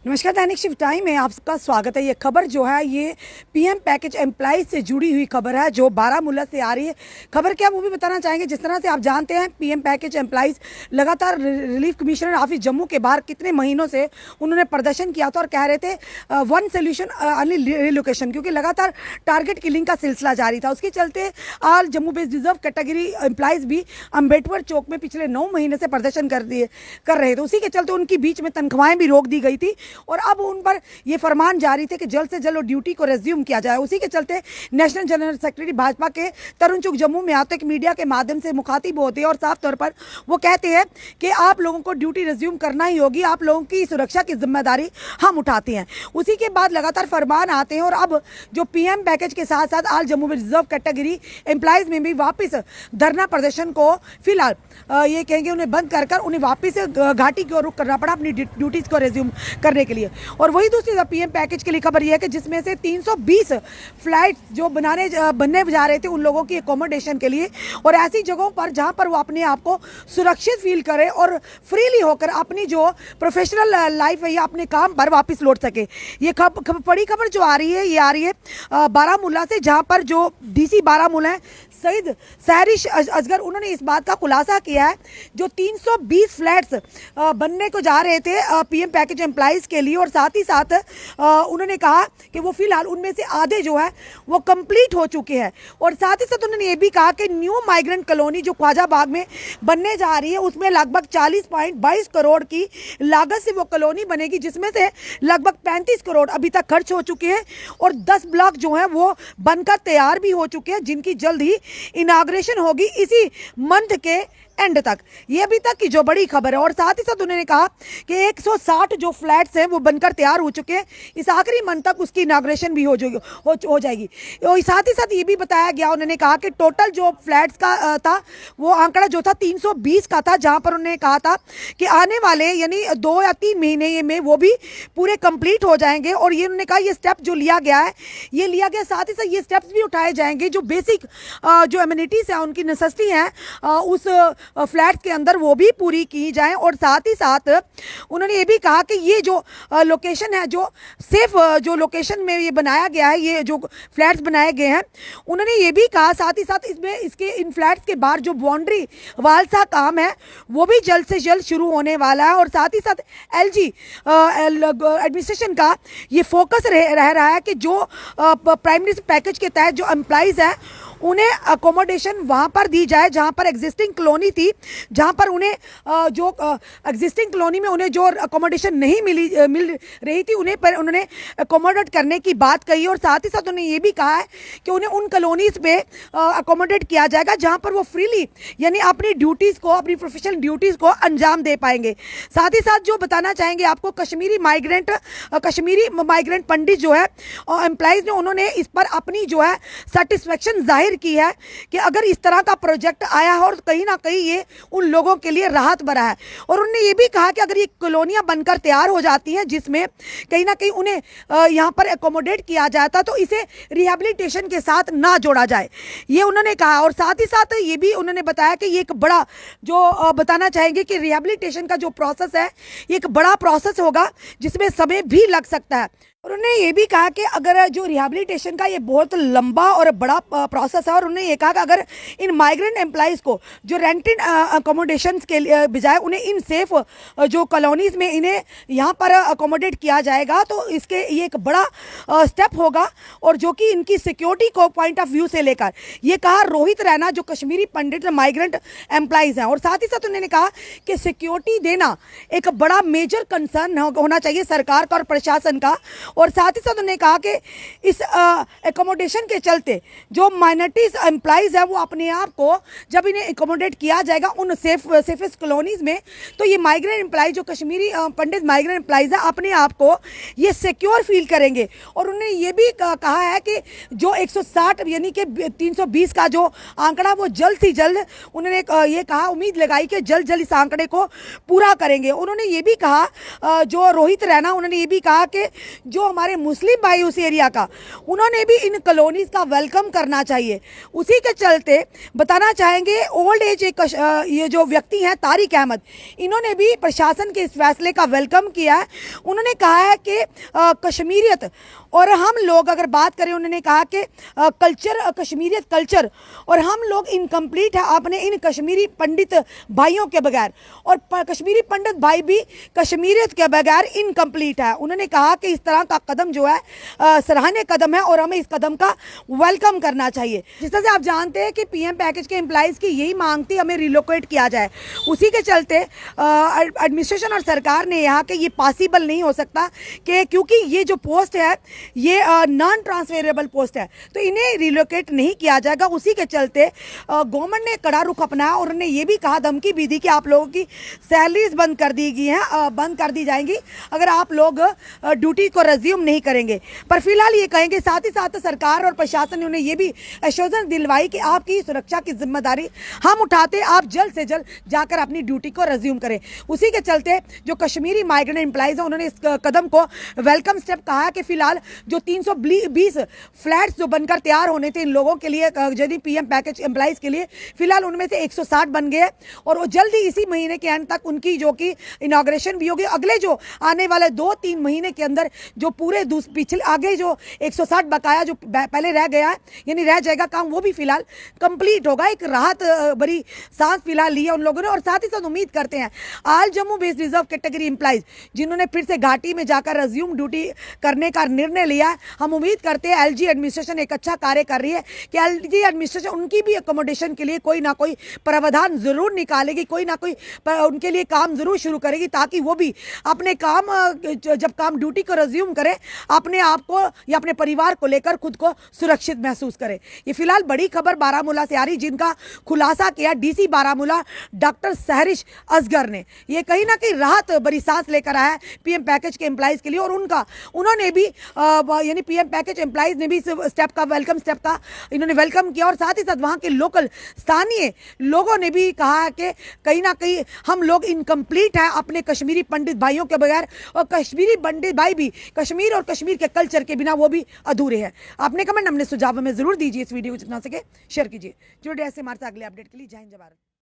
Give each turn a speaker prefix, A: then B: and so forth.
A: नमस्कार, दैनिक shift time में आपका स्वागत है। ये खबर जो है ये पीएम पैकेज एम्प्लॉइज से जुड़ी हुई खबर है जो बारामूला से आ रही है। खबर क्या वो भी बताना चाहेंगे। जिस तरह से आप जानते हैं पीएम पैकेज एम्प्लॉइज लगातार रिलीफ कमिश्नर ऑफिस जम्मू के बाहर कितने महीनों से उन्होंने प्रदर्शन किया था और कह रहे थे वन सोल्यूशन अन्य रिलोकेशन, क्योंकि लगातार टारगेट किलिंग का सिलसिला जारी था। उसके चलते आज Jammu based reserve category employees भी अम्बेडकर चौक में पिछले 9 महीने से प्रदर्शन कर रहे थे। उसी के चलते उनकी बीच में तनख्वाहें भी रोक दी गई थी और अब उन पर यह फरमान जारी थे कि जल्द से जल्द ड्यूटी को रेज्यूम किया जाए। उसी के चलते नेशनल जनरल सेक्रेटरी भाजपा के तरुण चुग जम्मू में आते मीडिया के माध्यम से मुखातिब होते हैं और साफ तौर पर वो कहते हैं कि आप लोगों को ड्यूटी रेज्यूम करना ही होगी, आप लोगों की सुरक्षा की जिम्मेदारी हम उठाते हैं। उसी के बाद लगातार फरमान आते हैं और अब जो पीएम पैकेज के साथ साथ आज जम्मू में रिजर्व कैटेगरी एम्प्लॉइज में भी वापस धरना प्रदर्शन को फिलहाल ये कहेंगे उन्हें बंद कर उन्हें वापस घाटी की ओर रुख करना पड़ा अपनी ड्यूटीज को रेज्यूम करने के लिए। और वही दूसरी पीएम पैकेज के लिए खबर यह है कि जिसमें से 320 फ्लाइट जो बनने जा रहे थे उन लोगों की एकोमोडेशन के लिए और ऐसी जगहों पर जहां पर वो अपने आप को सुरक्षित फील करे और फ्रीली होकर अपनी जो प्रोफेशनल लाइफ है या अपने काम पर वापस लौट सके। ये बड़ी खबर जो आ रही है ये आ रही है बारामूला से, जहां पर जो डीसी बारामूला है सईद सहरिश असगर उन्होंने इस बात का खुलासा किया है जो 320 फ्लैट्स बनने को जा रहे थे पीएम पैकेज एम्प्लॉइज के लिए और साथ ही साथ उन्होंने कहा कि वो फिलहाल उनमें से आधे जो है वो कंप्लीट हो चुके हैं। और साथ ही साथ उन्होंने ये भी कहा कि न्यू माइग्रेंट कॉलोनी जो ख्वाजा बाग में बनने जा रही है उसमें लगभग 40.22 करोड़ की लागत से वो कॉलोनी बनेगी, जिसमें से लगभग 35 करोड़ अभी तक खर्च हो चुके हैं और 10 ब्लॉक जो हैं वो बनकर तैयार भी हो चुके हैं, जिनकी जल्द ही इनाग्रेशन होगी इसी मंथ के एंड तक। ये अभी तक की जो बड़ी खबर है। और साथ ही साथ उन्होंने कहा कि 160 जो फ्लैट्स हैं वो बनकर तैयार हो चुके हैं, इस आखिरी मंथ तक उसकी इनाग्रेशन भी हो जाएगी। और साथ ही साथ ये भी बताया गया, उन्होंने कहा कि टोटल जो फ्लैट्स का था वो आंकड़ा जो था 320 का था, जहां पर उन्होंने कहा था कि आने वाले यानी 2 या 3 महीने में वो भी पूरे कंप्लीट हो जाएंगे। और ये उन्होंने कहा ये स्टेप जो लिया गया है ये लिया गया, साथ ही साथ ये स्टेप्स भी उठाए जाएंगे जो बेसिक जो एमिनिटीज है उनकी नेसेसिटी है उस फ्लैट के अंदर वो भी पूरी की जाए। और साथ ही साथ उन्होंने ये भी कहा कि ये जो लोकेशन है जो सेफ जो लोकेशन में ये बनाया गया है, ये जो फ्लैट्स बनाए गए हैं, उन्होंने ये भी कहा साथ ही साथ इसमें इसके इन फ्लैट्स के बाहर जो बाउंड्री वाल सा काम है वो भी जल्द से जल्द शुरू होने वाला है। और साथ ही साथ एलजी एडमिनिस्ट्रेशन का ये फोकस रह रहा है कि जो प्राइम मिनिस्टर पैकेज के तहत जो एम्प्लॉइज हैं उन्हें अकोमोडेशन वहाँ पर दी जाए जहाँ पर एग्जिस्टिंग कॉलोनी थी, जहाँ पर उन्हें जो एग्जिस्टिंग कॉलोनी में उन्हें जो अकोमोडेशन नहीं मिल रही थी उन्हें पर उन्होंने अकोमोडेट करने की बात कही। और साथ ही साथ उन्होंने ये भी कहा है कि उन्हें उन कॉलोनीज़ पे अकोमोडेट किया जाएगा जहाँ पर वो फ्रीली यानी अपनी ड्यूटीज़ को अपनी प्रोफेशनल ड्यूटीज़ को अंजाम दे पाएंगे। साथ ही साथ जो बताना चाहेंगे आपको, कश्मीरी माइग्रेंट पंडित जो है एम्प्लॉइज़ ने उन्होंने इस पर अपनी जो है सेटिस्फेक्शन जाहिर की है कि अगर इस तरह का प्रोजेक्ट आया है और कहीं ना कहीं ये उन लोगों के लिए राहत भरा है। और उन्होंने ये भी कहा कि अगर ये कॉलोनियां बनकर तैयार हो जाती हैं जिसमें कहीं ना कहीं उन्हें यहाँ पर एकोमोडेट किया जाता तो इसे रिहेबिलिटेशन के साथ ना जोड़ा जाए, ये उन्होंने कहा। और साथ ही साथ ये भी उन्होंने बताया कि ये एक बड़ा जो बताना चाहेंगे कि रिहेबिलिटेशन का जो प्रोसेस है ये एक बड़ा प्रोसेस होगा जिसमें समय भी लग सकता है। और उन्होंने ये भी कहा कि अगर जो रिहेबिलिटेशन का ये बहुत लंबा और बड़ा प्रोसेस है और उन्होंने ये कहा कि अगर इन माइग्रेंट एम्प्लॉइज़ को जो रेंटेड अकोमोडेशंस के लिए बजाय उन्हें इन सेफ जो कॉलोनीज़ में इन्हें यहाँ पर अकोमोडेट किया जाएगा तो इसके ये एक बड़ा स्टेप होगा और जो कि इनकी सिक्योरिटी को पॉइंट ऑफ व्यू से लेकर ये कहा रोहित रैना जो कश्मीरी पंडित माइग्रेंट एम्प्लॉइज़ हैं। और साथ ही साथ उन्होंने कहा कि सिक्योरिटी देना एक बड़ा मेजर कंसर्न होना चाहिए सरकार का और प्रशासन का। और साथ ही साथ उन्होंने कहा कि इस एकोमोडेशन के चलते जो माइनॉरिटीज एम्प्लॉइज है वो अपने आप को जब इन्हें एकोमोडेट किया जाएगा उन सेफेस्ट कॉलोनीज में तो ये माइग्रेंट एम्प्लॉइज जो कश्मीरी पंडित माइग्रेंट एम्प्लॉइज है अपने आप को ये सिक्योर फील करेंगे। और उन्होंने ये भी कहा है कि जो 160 यानी कि 320 का जो आंकड़ा वो जल्द से जल्द उन्होंने ये कहा उम्मीद लगाई कि जल्द जल्द इस आंकड़े को पूरा करेंगे। उन्होंने ये भी कहा जो रोहित रैना उन्होंने ये भी कहा कि जो जो हमारे मुस्लिम भाई उस एरिया का, उन्होंने भी इन कॉलोनीज का वेलकम करना चाहिए। उसी के चलते बताना चाहेंगे ओल्ड एज ये जो व्यक्ति हैं तारिक अहमद, इन्होंने भी प्रशासन के इस फैसले का वेलकम किया है। उन्होंने कहा है कि कश्मीरियत और हम लोग अगर बात करें, उन्होंने कहा कि कल्चर, कश्मीरियत कल्चर और हम लोग इनकम्प्लीट है अपने इन कश्मीरी पंडित भाइयों के बगैर, और कश्मीरी पंडित भाई भी कश्मीरियत के बगैर इनकम्प्लीट है। उन्होंने कहा कि इस तरह का कदम जो है सराहनीय कदम है और हमें इस कदम का वेलकम करना चाहिए। जिस तरह से आप जानते हैं कि पीएम पैकेज के एम्प्लॉइज़ की यही मांग थी, हमें रिलोकेट किया जाए। उसी के चलते एडमिनिस्ट्रेशन और सरकार ने यहाँ के ये पॉसिबल नहीं हो सकता कि क्योंकि ये जो पोस्ट है ये नॉन ट्रांसफरेबल पोस्ट है, तो इन्हें रिलोकेट नहीं किया जाएगा। उसी के चलते गवर्नमेंट ने कड़ा रुख अपनाया और उन्होंने ये भी कहा, धमकी भी दी कि आप लोगों की सैलरीज बंद कर दी गई हैं, बंद कर दी जाएंगी अगर आप लोग ड्यूटी को रिज्यूम नहीं करेंगे। पर फिलहाल ये कहेंगे, साथ ही साथ सरकार और प्रशासन ने उन्हें ये भी एश्योरेंस दिलवाई कि आपकी सुरक्षा की जिम्मेदारी हम उठाते, आप जल्द से जल्द जाकर अपनी ड्यूटी को रिज्यूम करें। उसी के चलते जो कश्मीरी माइग्रेंट एम्प्लॉइज हैं उन्होंने इस कदम को वेलकम स्टेप कहा है कि फिलहाल जो 320 फ्लैट्स जो बनकर तैयार होने थे इन लोगों के लिए, यदि पीएम पैकेज एम्प्लॉइज के लिए, फिलहाल उनमें से 160 बन गए और वो जल्द ही इसी महीने के एंड तक उनकी जो कि इनॉग्रेशन भी होगी। अगले जो आने वाले 2-3 महीने के अंदर जो पूरे पिछले आगे जो 160 बकाया जो पहले रह गया है, यानी रह जाएगा काम, वो भी फिलहाल कंप्लीट होगा। एक राहत बड़ी सांस फिलहाल ली है उन लोगों ने। और साथ ही साथ उम्मीद करते हैं all Jammu based reserve category employees जिन्होंने फिर से घाटी में जाकर रिज्यूम ड्यूटी करने का निर्णय लिया है, हम उम्मीद करते हैं एलजी एडमिनिस्ट्रेशन एक अच्छा कार्य कर रही है कि एलजी एडमिनिस्ट्रेशन उनकी भी अकोमोडेशन के लिए कोई ना कोई प्रावधान जरूर निकालेगी, कोई ना कोई उनके लिए काम जरूर शुरू करेगी, ताकि वो भी अपने काम जब काम ड्यूटी को रिज्यूम करें अपने आप को या अपने परिवार को लेकर खुद को सुरक्षित महसूस करें। ये फिलहाल बड़ी खबर बारामूला से आ रही, जिनका खुलासा किया डीसी बारामूला डॉक्टर सहरिश असगर ने। ये कहीं ना कहीं राहत बड़ी सांस लेकर आया है पीएम पैकेज के एम्प्लॉइज के लिए, और उन्होंने भी यानी पीएम पैकेज एम्प्लॉइज ने भी स्टेप का वेलकम स्टेप का इन्होंने वेलकम किया। और साथ ही साथ वहाँ के लोकल स्थानीय लोगों ने भी कहा कि कहीं ना कहीं हम लोग इनकम्प्लीट हैं अपने कश्मीरी पंडित भाइयों के बगैर, और कश्मीरी पंडित भाई भी कश्मीर और कश्मीर के कल्चर के बिना वो भी अधूरे हैं। आपने कमेंट हमने सुझाव में जरूर दीजिए, इस वीडियो को जितना सके शेयर कीजिए। जुड़े ऐसे हमारे साथ अगले अपडेट के लिए। जय हिंद, जय भारत।